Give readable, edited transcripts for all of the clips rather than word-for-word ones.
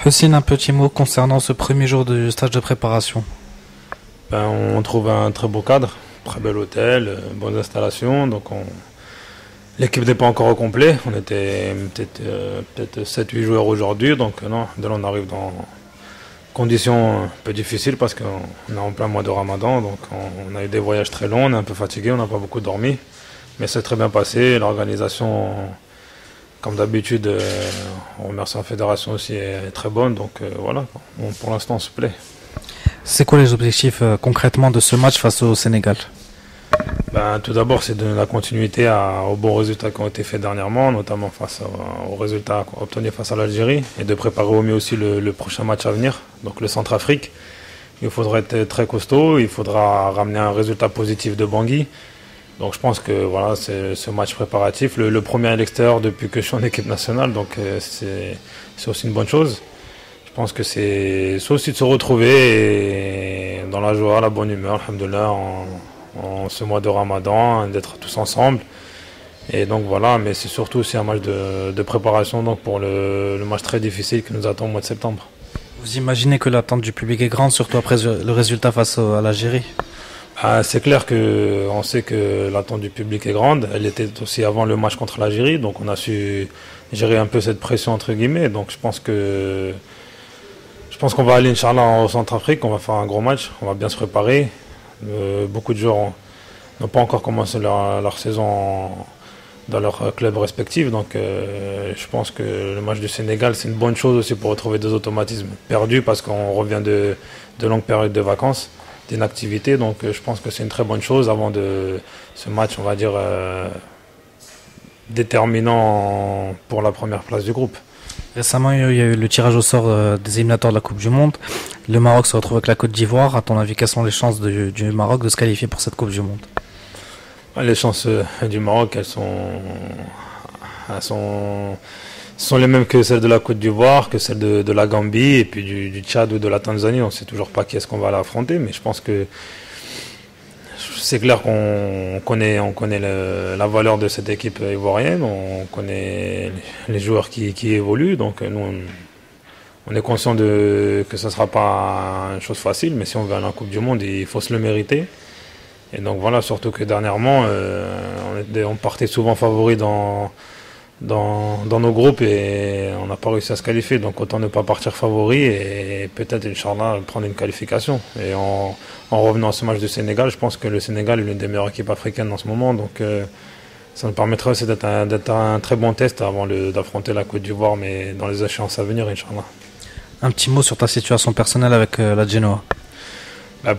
Hussein, un petit mot concernant ce premier jour de stage de préparation. On trouve un très beau cadre, très bel hôtel, bonnes installations. L'équipe n'est pas encore au complet. On était peut-être 7-8 joueurs aujourd'hui. Donc non, de là on arrive dans conditions un peu difficiles parce qu'on est en plein mois de Ramadan. Donc on a eu des voyages très longs, on est un peu fatigué, on n'a pas beaucoup dormi. Mais c'est très bien passé. L'organisation, comme d'habitude, on remercie la fédération aussi, est très bonne. Donc voilà, pour l'instant on se plaît. C'est quoi les objectifs concrètement de ce match face au Sénégal? Tout d'abord, c'est de donner la continuité aux bons résultats qui ont été faits dernièrement, notamment face aux résultats obtenus face à l'Algérie, et de préparer au mieux aussi le prochain match à venir, donc le Centrafrique. Il faudra être très costaud, il faudra ramener un résultat positif de Bangui. Donc je pense que voilà, c'est ce match préparatif, le premier à l'extérieur depuis que je suis en équipe nationale, donc c'est aussi une bonne chose. Je pense que c'est aussi de se retrouver dans la joie, la bonne humeur, alhamdoulilah, en ce mois de Ramadan, d'être tous ensemble. Et donc voilà, mais c'est surtout aussi un match de préparation donc pour le match très difficile qui nous attend au mois de septembre. Vous imaginez que l'attente du public est grande, surtout après le résultat face à l'Algérie? C'est clair qu'on sait que l'attente du public est grande. Elle était aussi avant le match contre l'Algérie, donc on a su gérer un peu cette pression entre guillemets. Donc je pense qu'on va aller, Inch'Allah, au Centrafrique, on va faire un gros match, on va bien se préparer. Beaucoup de joueurs n'ont pas encore commencé leur saison dans leur club respectif, donc je pense que le match du Sénégal, c'est une bonne chose aussi pour retrouver des automatismes perdus parce qu'on revient de longues périodes de vacances, d'inactivité, donc je pense que c'est une très bonne chose avant de ce match, on va dire, déterminant pour la première place du groupe. Récemment, il y a eu le tirage au sort des éliminatoires de la Coupe du Monde. Le Maroc se retrouve avec la Côte d'Ivoire. À ton avis, quelles sont les chances du Maroc de se qualifier pour cette Coupe du Monde? Les chances du Maroc, elles sont les mêmes que celles de la Côte d'Ivoire, que celles de la Gambie et puis du Tchad ou de la Tanzanie. On ne sait toujours pas qui est-ce qu'on va l'affronter, mais je pense que c'est clair qu'on connaît la valeur de cette équipe ivoirienne, on connaît les joueurs qui évoluent, donc nous on est conscient que ce ne sera pas une chose facile, mais si on veut aller en Coupe du Monde, il faut se le mériter. Et donc voilà, surtout que dernièrement, on partait souvent favoris dans nos groupes et on n'a pas réussi à se qualifier, donc autant ne pas partir favori et peut-être, Inch'Allah, prendre une qualification. Et en revenant à ce match du Sénégal, je pense que le Sénégal est l'une des meilleures équipes africaines en ce moment, donc ça nous permettra aussi d'être un très bon test avant d'affronter la Côte d'Ivoire, mais dans les échéances à venir, Inch'Allah. Un petit mot sur ta situation personnelle avec la Genoa.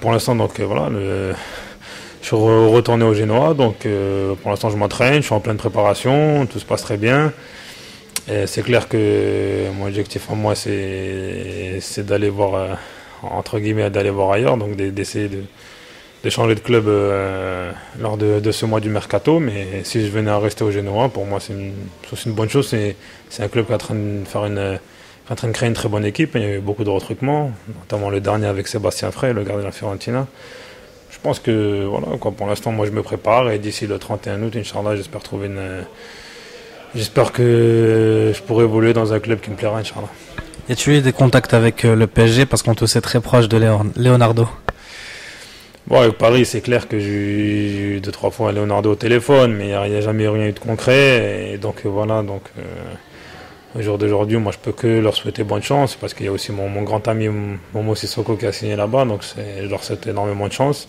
Pour l'instant, donc voilà, je suis retourné au Genoa, donc pour l'instant je m'entraîne, je suis en pleine préparation, tout se passe très bien. Et c'est clair que mon objectif en moi c'est d'aller voir, entre guillemets, d'aller voir ailleurs, donc d'essayer de changer de club lors de ce mois du mercato. Mais si je venais à rester au Genoa, pour moi c'est une bonne chose. C'est un club qui est en train de créer une très bonne équipe. Il y a eu beaucoup de recrutements, notamment le dernier avec Sébastien Frey, le gardien de la Fiorentina. Je pense que voilà, pour l'instant, moi je me prépare et d'ici le 31 août, Inch'Allah, j'espère que je pourrai évoluer dans un club qui me plaira, Inch'Allah. Y a-t-il eu des contacts avec le PSG parce qu'on te sait très proche de Leonardo? Bon, avec Paris, c'est clair que j'ai eu 2-3 fois Leonardo au téléphone, mais il n'y a jamais rien eu de concret. Et donc voilà, au jour d'aujourd'hui, moi je peux que leur souhaiter bonne chance parce qu'il y a aussi mon grand ami Momo Sissoko qui a signé là-bas, donc je leur souhaite énormément de chance.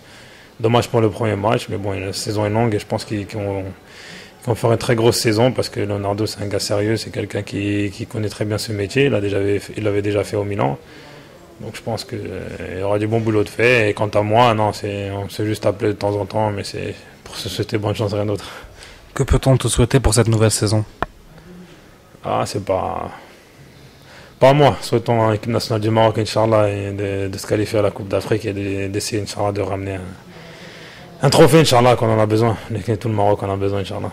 Dommage pour le premier match, mais bon, la saison est longue et je pense qu'ils vont faire une très grosse saison parce que Leonardo c'est un gars sérieux, c'est quelqu'un qui connaît très bien ce métier, il l'avait déjà fait au Milan. Donc je pense qu'il y aura du bon boulot de fait. Et quant à moi, non, on s'est juste appelé de temps en temps, mais c'est pour se souhaiter bonne chance, rien d'autre. Que peut-on te souhaiter pour cette nouvelle saison? C'est pas moi. Souhaitons à l'équipe nationale du Maroc, Inch'Allah, de se qualifier à la Coupe d'Afrique et d'essayer, Inch'Allah, de ramener un trophée, Inch'Allah, qu'on en a besoin. Tout le Maroc en a besoin, Inch'Allah.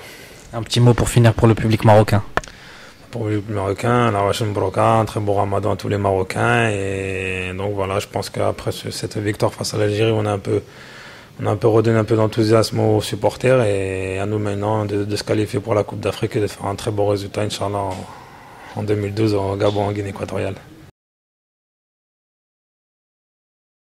Un petit mot pour finir pour le public marocain. Pour le public marocain, la Rachel Mbroka, un très beau Ramadan à tous les Marocains. Et donc voilà, je pense qu'après cette victoire face à l'Algérie, on a un peu redonné un peu d'enthousiasme aux supporters et à nous maintenant de se qualifier pour la Coupe d'Afrique et de faire un très beau résultat, Inch'Allah, en 2012 au Gabon, en Guinée équatoriale.